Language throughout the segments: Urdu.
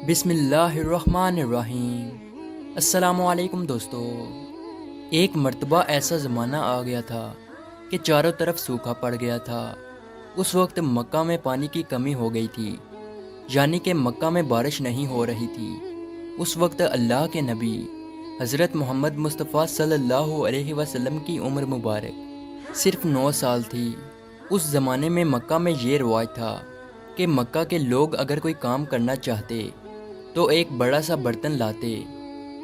بسم اللہ الرحمن الرحیم۔ السلام علیکم دوستو۔ ایک مرتبہ ایسا زمانہ آ گیا تھا کہ چاروں طرف سوکھا پڑ گیا تھا۔ اس وقت مکہ میں پانی کی کمی ہو گئی تھی، یعنی کہ مکہ میں بارش نہیں ہو رہی تھی۔ اس وقت اللہ کے نبی حضرت محمد مصطفیٰ صلی اللہ علیہ وسلم کی عمر مبارک صرف 9 سال تھی۔ اس زمانے میں مکہ میں یہ رواج تھا کہ مکہ کے لوگ اگر کوئی کام کرنا چاہتے تو ایک بڑا سا برتن لاتے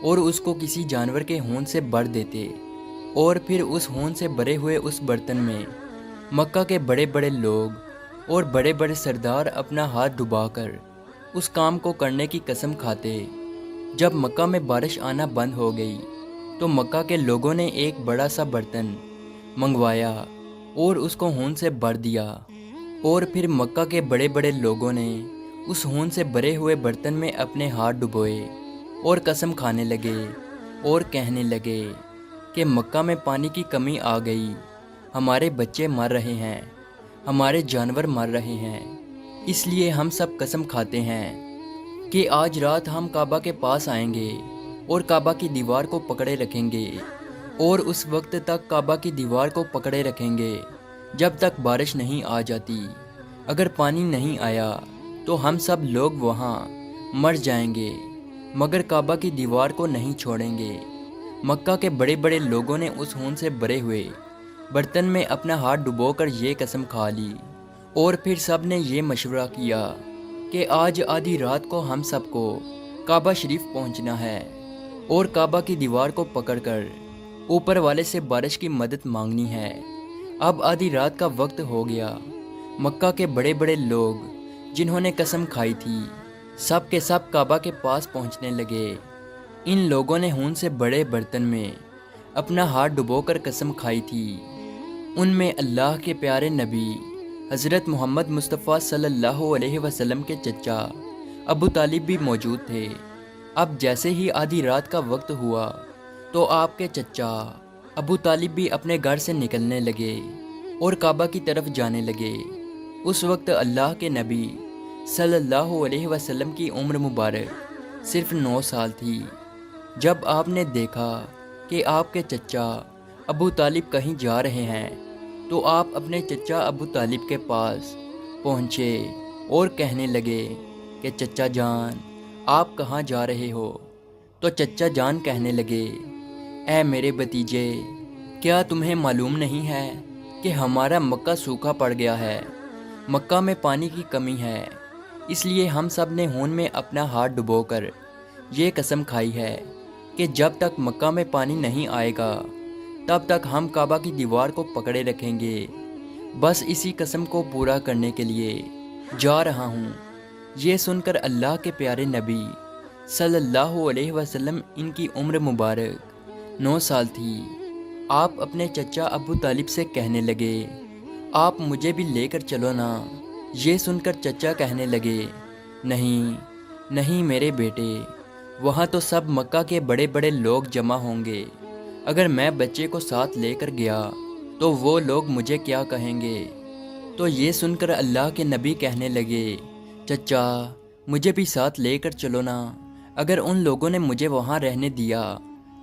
اور اس کو کسی جانور کے ہون سے بھر دیتے، اور پھر اس ہون سے بھرے ہوئے اس برتن میں مکہ کے بڑے بڑے لوگ اور بڑے بڑے سردار اپنا ہاتھ ڈبا کر اس کام کو کرنے کی قسم کھاتے۔ جب مکہ میں بارش آنا بند ہو گئی تو مکہ کے لوگوں نے ایک بڑا سا برتن منگوایا اور اس کو ہون سے بھر دیا، اور پھر مکہ کے بڑے بڑے لوگوں نے اس ہون سے بھرے ہوئے برتن میں اپنے ہاتھ ڈبوئے اور قسم کھانے لگے اور کہنے لگے کہ مکہ میں پانی کی کمی آ گئی، ہمارے بچے مر رہے ہیں، ہمارے جانور مر رہے ہیں، اس لیے ہم سب قسم کھاتے ہیں کہ آج رات ہم کعبہ کے پاس آئیں گے اور کعبہ کی دیوار کو پکڑے رکھیں گے، اور اس وقت تک کعبہ کی دیوار کو پکڑے رکھیں گے جب تک بارش نہیں آ جاتی۔ اگر پانی نہیں آیا تو ہم سب لوگ وہاں مر جائیں گے، مگر کعبہ کی دیوار کو نہیں چھوڑیں گے۔ مکہ کے بڑے بڑے لوگوں نے اس ہون سے بھرے ہوئے برتن میں اپنا ہاتھ ڈبو کر یہ قسم کھا لی، اور پھر سب نے یہ مشورہ کیا کہ آج آدھی رات کو ہم سب کو کعبہ شریف پہنچنا ہے اور کعبہ کی دیوار کو پکڑ کر اوپر والے سے بارش کی مدد مانگنی ہے۔ اب آدھی رات کا وقت ہو گیا۔ مکہ کے بڑے بڑے لوگ جنہوں نے قسم کھائی تھی سب کے سب کعبہ کے پاس پہنچنے لگے۔ ان لوگوں نے ہون سے بڑے برتن میں اپنا ہاتھ ڈبو کر قسم کھائی تھی۔ ان میں اللہ کے پیارے نبی حضرت محمد مصطفیٰ صلی اللہ علیہ وسلم کے چچا ابو طالب بھی موجود تھے۔ اب جیسے ہی آدھی رات کا وقت ہوا تو آپ کے چچا ابو طالب بھی اپنے گھر سے نکلنے لگے اور کعبہ کی طرف جانے لگے۔ اس وقت اللہ کے نبی صلی اللہ علیہ وسلم کی عمر مبارک صرف 9 سال تھی۔ جب آپ نے دیکھا کہ آپ کے چچا ابو طالب کہیں جا رہے ہیں تو آپ اپنے چچا ابو طالب کے پاس پہنچے اور کہنے لگے کہ چچا جان آپ کہاں جا رہے ہو؟ تو چچا جان کہنے لگے، اے میرے بھتیجے، کیا تمہیں معلوم نہیں ہے کہ ہمارا مکہ سوکھا پڑ گیا ہے، مکہ میں پانی کی کمی ہے، اس لیے ہم سب نے ہون میں اپنا ہاتھ ڈبو کر یہ قسم کھائی ہے کہ جب تک مکہ میں پانی نہیں آئے گا تب تک ہم کعبہ کی دیوار کو پکڑے رکھیں گے۔ بس اسی قسم کو پورا کرنے کے لیے جا رہا ہوں۔ یہ سن کر اللہ کے پیارے نبی صلی اللہ علیہ وسلم، ان کی عمر مبارک 9 سال تھی، آپ اپنے چچا ابو طالب سے کہنے لگے، آپ مجھے بھی لے کر چلو نا۔ یہ سن کر چچا کہنے لگے، نہیں نہیں میرے بیٹے، وہاں تو سب مکہ کے بڑے بڑے لوگ جمع ہوں گے، اگر میں بچے کو ساتھ لے کر گیا تو وہ لوگ مجھے کیا کہیں گے؟ تو یہ سن کر اللہ کے نبی کہنے لگے، چچا مجھے بھی ساتھ لے کر چلو نا، اگر ان لوگوں نے مجھے وہاں رہنے دیا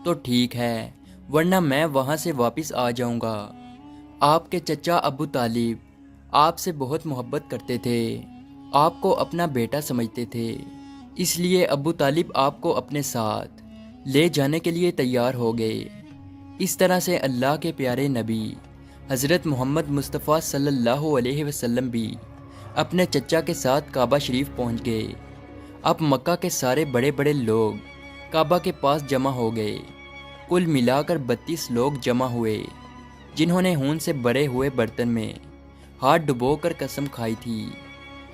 تو ٹھیک ہے، ورنہ میں وہاں سے واپس آ جاؤں گا۔ آپ کے چچا ابو طالب آپ سے بہت محبت کرتے تھے، آپ کو اپنا بیٹا سمجھتے تھے، اس لیے ابو طالب آپ کو اپنے ساتھ لے جانے کے لیے تیار ہو گئے۔ اس طرح سے اللہ کے پیارے نبی حضرت محمد مصطفیٰ صلی اللہ علیہ وسلم بھی اپنے چچا کے ساتھ کعبہ شریف پہنچ گئے۔ اب مکہ کے سارے بڑے بڑے لوگ کعبہ کے پاس جمع ہو گئے۔ کل ملا کر 32 لوگ جمع ہوئے جنہوں نے ہون سے بھرے ہوئے برتن میں ہاتھ ڈبو کر قسم کھائی تھی۔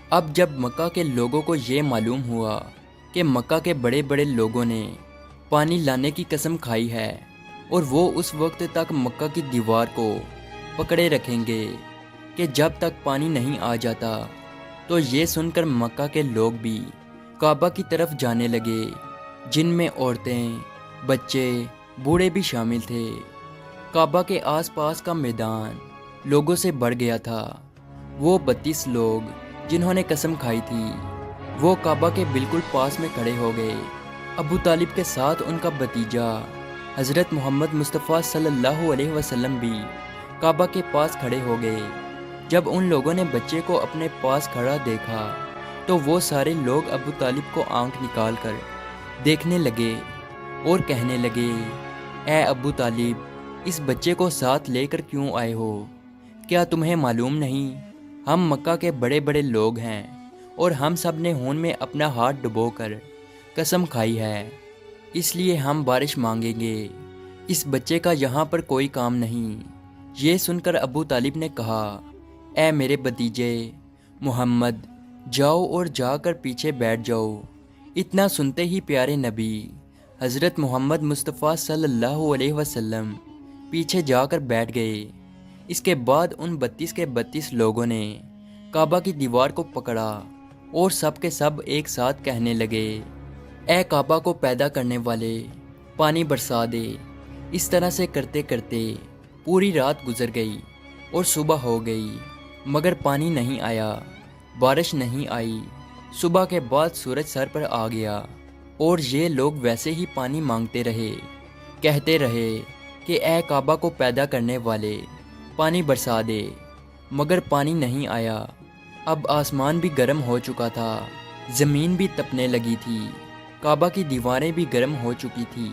اب جب مکہ کے لوگوں کو یہ معلوم ہوا کہ مکہ کے بڑے بڑے لوگوں نے پانی لانے کی قسم کھائی ہے اور وہ اس وقت تک مکہ کی دیوار کو پکڑے رکھیں گے کہ جب تک پانی نہیں آ جاتا، تو یہ سن کر مکہ کے لوگ بھی کعبہ کی طرف جانے لگے، جن میں عورتیں، بچے، بوڑھے بھی شامل تھے۔ کعبہ کے آس پاس کا میدان لوگوں سے بھر گیا تھا۔ وہ 32 لوگ جنہوں نے قسم کھائی تھی وہ کعبہ کے بالکل پاس میں کھڑے ہو گئے۔ ابو طالب کے ساتھ ان کا بھتیجا حضرت محمد مصطفیٰ صلی اللہ علیہ وسلم بھی کعبہ کے پاس کھڑے ہو گئے۔ جب ان لوگوں نے بچے کو اپنے پاس کھڑا دیکھا تو وہ سارے لوگ ابو طالب کو آنکھ نکال کر دیکھنے لگے اور کہنے لگے، اے ابو طالب، اس بچے کو ساتھ لے کر کیوں آئے ہو؟ کیا تمہیں معلوم نہیں ہم مکہ کے بڑے بڑے لوگ ہیں اور ہم سب نے خون میں اپنا ہاتھ ڈبو کر قسم کھائی ہے، اس لیے ہم بارش مانگیں گے۔ اس بچے کا یہاں پر کوئی کام نہیں۔ یہ سن کر ابو طالب نے کہا، اے میرے بھتیجے محمد، جاؤ اور جا کر پیچھے بیٹھ جاؤ۔ اتنا سنتے ہی پیارے نبی حضرت محمد مصطفیٰ صلی اللہ علیہ وسلم پیچھے جا کر بیٹھ گئے۔ اس کے بعد ان 32 کے 32 لوگوں نے کعبہ کی دیوار کو پکڑا اور سب کے سب ایک ساتھ کہنے لگے، اے کعبہ کو پیدا کرنے والے، پانی برسا دے۔ اس طرح سے کرتے کرتے پوری رات گزر گئی اور صبح ہو گئی، مگر پانی نہیں آیا، بارش نہیں آئی۔ صبح کے بعد سورج سر پر آ گیا اور یہ لوگ ویسے ہی پانی مانگتے رہے، کہتے رہے کہ اے کعبہ کو پیدا کرنے والے، پانی برسا دے، مگر پانی نہیں آیا۔ اب آسمان بھی گرم ہو چکا تھا، زمین بھی تپنے لگی تھی، کعبہ کی دیواریں بھی گرم ہو چکی تھی،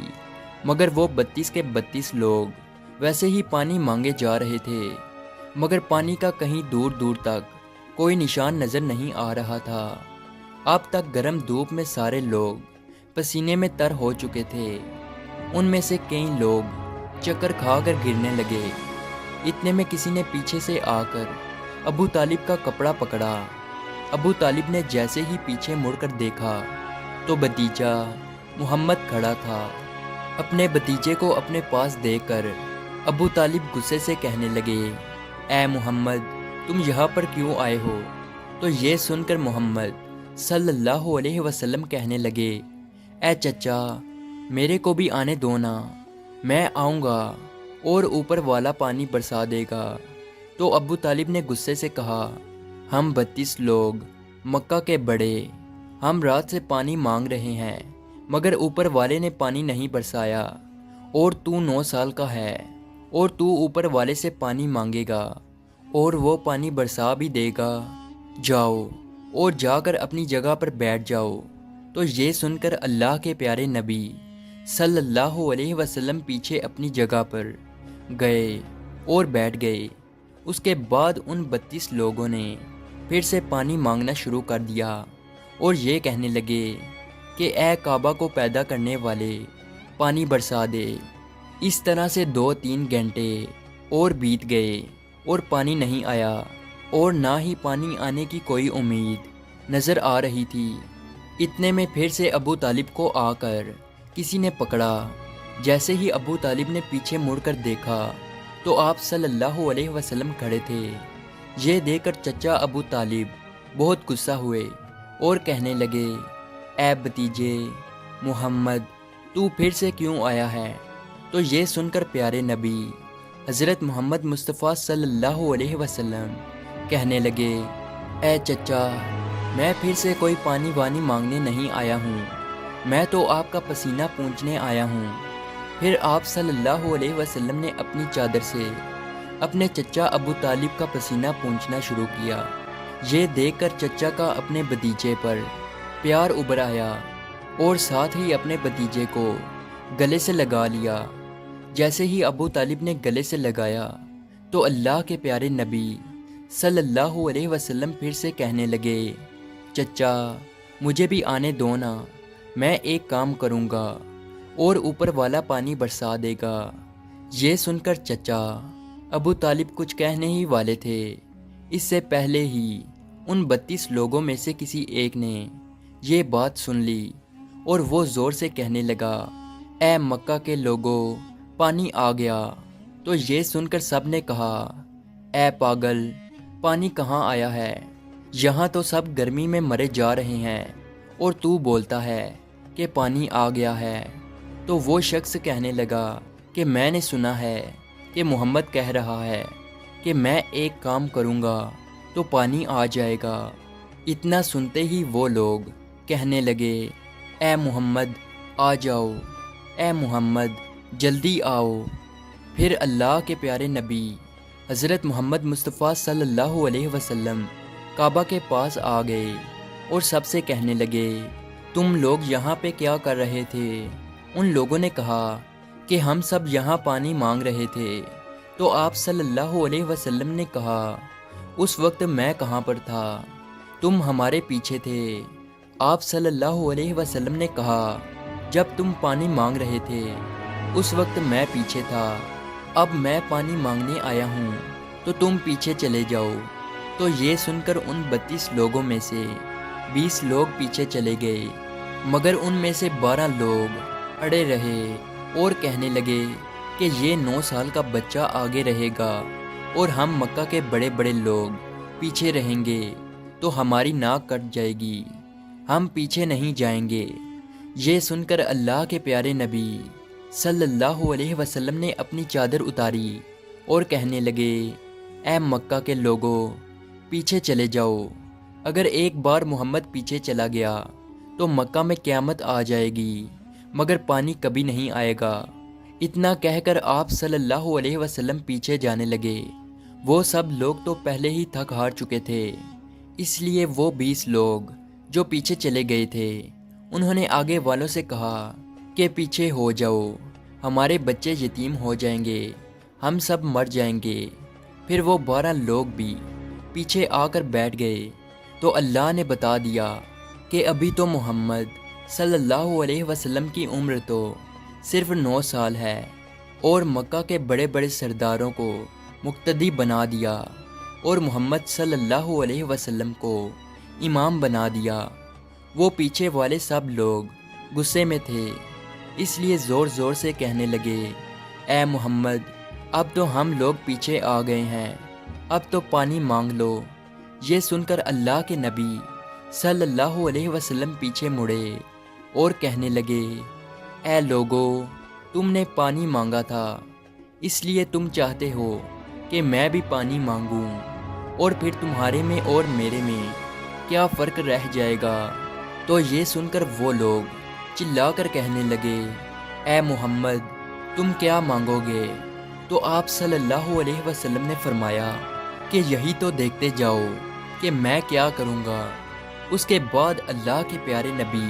مگر وہ 32 کے 32 لوگ ویسے ہی پانی مانگے جا رہے تھے، مگر پانی کا کہیں دور دور تک کوئی نشان نظر نہیں آ رہا تھا۔ اب تک گرم دھوپ میں سارے لوگ پسینے میں تر ہو چکے تھے۔ ان میں سے کئی لوگ چکر کھا کر گرنے لگے۔ اتنے میں کسی نے پیچھے سے آ کر ابو طالب کا کپڑا پکڑا۔ ابو طالب نے جیسے ہی پیچھے مڑ کر دیکھا تو بھتیجا محمد کھڑا تھا۔ اپنے بھتیجے کو اپنے پاس دیکھ کر ابو طالب غصے سے کہنے لگے، اے محمد، تم یہاں پر کیوں آئے ہو؟ تو یہ سن کر محمد صلی اللہ علیہ وسلم کہنے لگے، اے چچا، میرے کو بھی آنے دو نا، میں آؤں گا اور اوپر والا پانی برسا دے گا۔ تو ابو طالب نے غصے سے کہا، ہم 32 لوگ مکہ کے بڑے، ہم رات سے پانی مانگ رہے ہیں، مگر اوپر والے نے پانی نہیں برسایا، اور تو 9 سال کا ہے اور تو اوپر والے سے پانی مانگے گا اور وہ پانی برسا بھی دے گا؟ جاؤ اور جا کر اپنی جگہ پر بیٹھ جاؤ۔ تو یہ سن کر اللہ کے پیارے نبی صلی اللہ علیہ وسلم پیچھے اپنی جگہ پر گئے اور بیٹھ گئے۔ اس کے بعد ان 32 لوگوں نے پھر سے پانی مانگنا شروع کر دیا اور یہ کہنے لگے کہ اے کعبہ کو پیدا کرنے والے، پانی برسا دے۔ اس طرح سے 2-3 گھنٹے اور بیت گئے اور پانی نہیں آیا، اور نہ ہی پانی آنے کی کوئی امید نظر آ رہی تھی۔ اتنے میں پھر سے ابو طالب کو آ کر کسی نے پکڑا۔ جیسے ہی ابو طالب نے پیچھے مڑ کر دیکھا تو آپ صلی اللہ علیہ وسلم کھڑے تھے۔ یہ دیکھ کر چچا ابو طالب بہت غصہ ہوئے اور کہنے لگے، اے بھتیجے محمد، تو پھر سے کیوں آیا ہے؟ تو یہ سن کر پیارے نبی حضرت محمد مصطفیٰ صلی اللہ علیہ وسلم کہنے لگے، اے چچا، میں پھر سے کوئی پانی وانی مانگنے نہیں آیا ہوں، میں تو آپ کا پسینہ پونچھنے آیا ہوں۔ پھر آپ صلی اللہ علیہ وسلم نے اپنی چادر سے اپنے چچا ابو طالب کا پسینہ پونچھنا شروع کیا۔ یہ دیکھ کر چچا کا اپنے بھتیجے پر پیار ابھر آیا اور ساتھ ہی اپنے بھتیجے کو گلے سے لگا لیا۔ جیسے ہی ابو طالب نے گلے سے لگایا تو اللہ کے پیارے نبی صلی اللہ علیہ وسلم پھر سے کہنے لگے، چچا، مجھے بھی آنے دو نا، میں ایک کام کروں گا اور اوپر والا پانی برسا دے گا۔ یہ سن کر چچا ابو طالب کچھ کہنے ہی والے تھے، اس سے پہلے ہی ان 32 لوگوں میں سے کسی ایک نے یہ بات سن لی اور وہ زور سے کہنے لگا، اے مکہ کے لوگوں، پانی آ گیا۔ تو یہ سن کر سب نے کہا، اے پاگل، پانی کہاں آیا ہے؟ یہاں تو سب گرمی میں مرے جا رہے ہیں اور تو بولتا ہے کہ پانی آ گیا ہے۔ تو وہ شخص کہنے لگا کہ میں نے سنا ہے کہ محمد کہہ رہا ہے کہ میں ایک کام کروں گا تو پانی آ جائے گا۔ اتنا سنتے ہی وہ لوگ کہنے لگے، اے محمد آ جاؤ، اے محمد جلدی آؤ۔ پھر اللہ کے پیارے نبی حضرت محمد مصطفیٰ صلی اللہ علیہ وسلم کعبہ کے پاس آ گئے اور سب سے کہنے لگے، تم لوگ یہاں پہ کیا کر رہے تھے؟ ان لوگوں نے کہا کہ ہم سب یہاں پانی مانگ رہے تھے۔ تو آپ صلی اللہ علیہ وسلم نے کہا، اس وقت میں کہاں پر تھا؟ تم ہمارے پیچھے تھے۔ آپ صلی اللہ علیہ وسلم نے کہا، جب تم پانی مانگ رہے تھے اس وقت میں پیچھے تھا، اب میں پانی مانگنے آیا ہوں تو تم پیچھے چلے جاؤ۔ تو یہ سن کر ان 32 لوگوں میں سے 20 لوگ پیچھے چلے گئے، مگر ان میں سے 12 لوگ اڑے رہے اور کہنے لگے کہ یہ 9 سال کا بچہ آگے رہے گا اور ہم مکہ کے بڑے بڑے لوگ پیچھے رہیں گے تو ہماری ناک کٹ جائے گی، ہم پیچھے نہیں جائیں گے۔ یہ سن کر اللہ کے پیارے نبی صلی اللہ علیہ وسلم نے اپنی چادر اتاری اور کہنے لگے، اے مکہ کے لوگوں پیچھے چلے جاؤ۔ اگر ایک بار محمد پیچھے چلا گیا تو مکہ میں قیامت آ جائے گی، مگر پانی کبھی نہیں آئے گا۔ اتنا کہہ کر آپ صلی اللہ علیہ وسلم پیچھے جانے لگے۔ وہ سب لوگ تو پہلے ہی تھک ہار چکے تھے، اس لیے وہ 20 لوگ جو پیچھے چلے گئے تھے انہوں نے آگے والوں سے کہا کہ پیچھے ہو جاؤ، ہمارے بچے یتیم ہو جائیں گے، ہم سب مر جائیں گے۔ پھر وہ 12 لوگ بھی پیچھے آ کر بیٹھ گئے تو اللہ نے بتا دیا کہ ابھی تو محمد صلی اللہ علیہ وسلم کی عمر تو صرف 9 سال ہے، اور مکہ کے بڑے بڑے سرداروں کو مقتدی بنا دیا اور محمد صلی اللہ علیہ وسلم کو امام بنا دیا۔ وہ پیچھے والے سب لوگ غصے میں تھے، اس لیے زور زور سے کہنے لگے، اے محمد اب تو ہم لوگ پیچھے آ گئے ہیں، اب تو پانی مانگ لو۔ یہ سن کر اللہ کے نبی صلی اللہ علیہ وسلم پیچھے مڑے اور کہنے لگے، اے لوگو تم نے پانی مانگا تھا، اس لیے تم چاہتے ہو کہ میں بھی پانی مانگوں، اور پھر تمہارے میں اور میرے میں کیا فرق رہ جائے گا؟ تو یہ سن کر وہ لوگ چلا کر کہنے لگے، اے محمد تم کیا مانگو گے؟ تو آپ صلی اللہ علیہ وسلم نے فرمایا کہ یہی تو دیکھتے جاؤ کہ میں کیا کروں گا۔ اس کے بعد اللہ کے پیارے نبی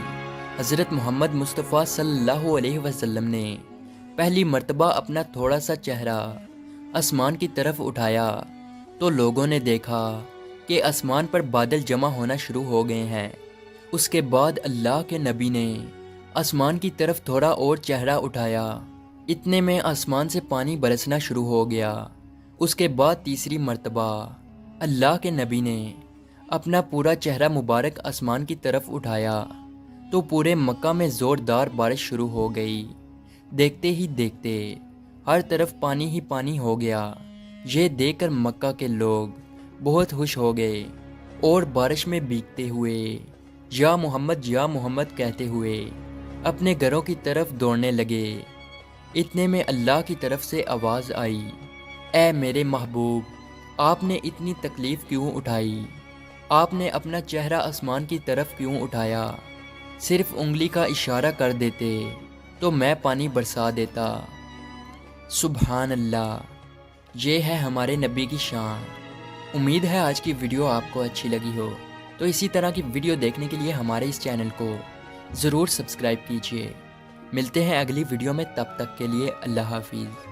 حضرت محمد مصطفیٰ صلی اللہ علیہ وسلم نے پہلی مرتبہ اپنا تھوڑا سا چہرہ آسمان کی طرف اٹھایا تو لوگوں نے دیکھا کہ آسمان پر بادل جمع ہونا شروع ہو گئے ہیں۔ اس کے بعد اللہ کے نبی نے آسمان کی طرف تھوڑا اور چہرہ اٹھایا، اتنے میں آسمان سے پانی برسنا شروع ہو گیا۔ اس کے بعد تیسری مرتبہ اللہ کے نبی نے اپنا پورا چہرہ مبارک آسمان کی طرف اٹھایا تو پورے مکہ میں زوردار بارش شروع ہو گئی۔ دیکھتے ہی دیکھتے ہر طرف پانی ہی پانی ہو گیا۔ یہ دیکھ کر مکہ کے لوگ بہت خوش ہو گئے اور بارش میں بھیگتے ہوئے یا محمد کہتے ہوئے اپنے گھروں کی طرف دوڑنے لگے۔ اتنے میں اللہ کی طرف سے آواز آئی، اے میرے محبوب آپ نے اتنی تکلیف کیوں اٹھائی؟ آپ نے اپنا چہرہ آسمان کی طرف کیوں اٹھایا؟ صرف انگلی کا اشارہ کر دیتے تو میں پانی برسا دیتا۔ سبحان اللہ، یہ ہے ہمارے نبی کی شان۔ امید ہے آج کی ویڈیو آپ کو اچھی لگی ہو، تو اسی طرح کی ویڈیو دیکھنے کے لیے ہمارے اس چینل کو ضرور سبسکرائب کیجیے۔ ملتے ہیں اگلی ویڈیو میں، تب تک کے لیے اللہ حافظ۔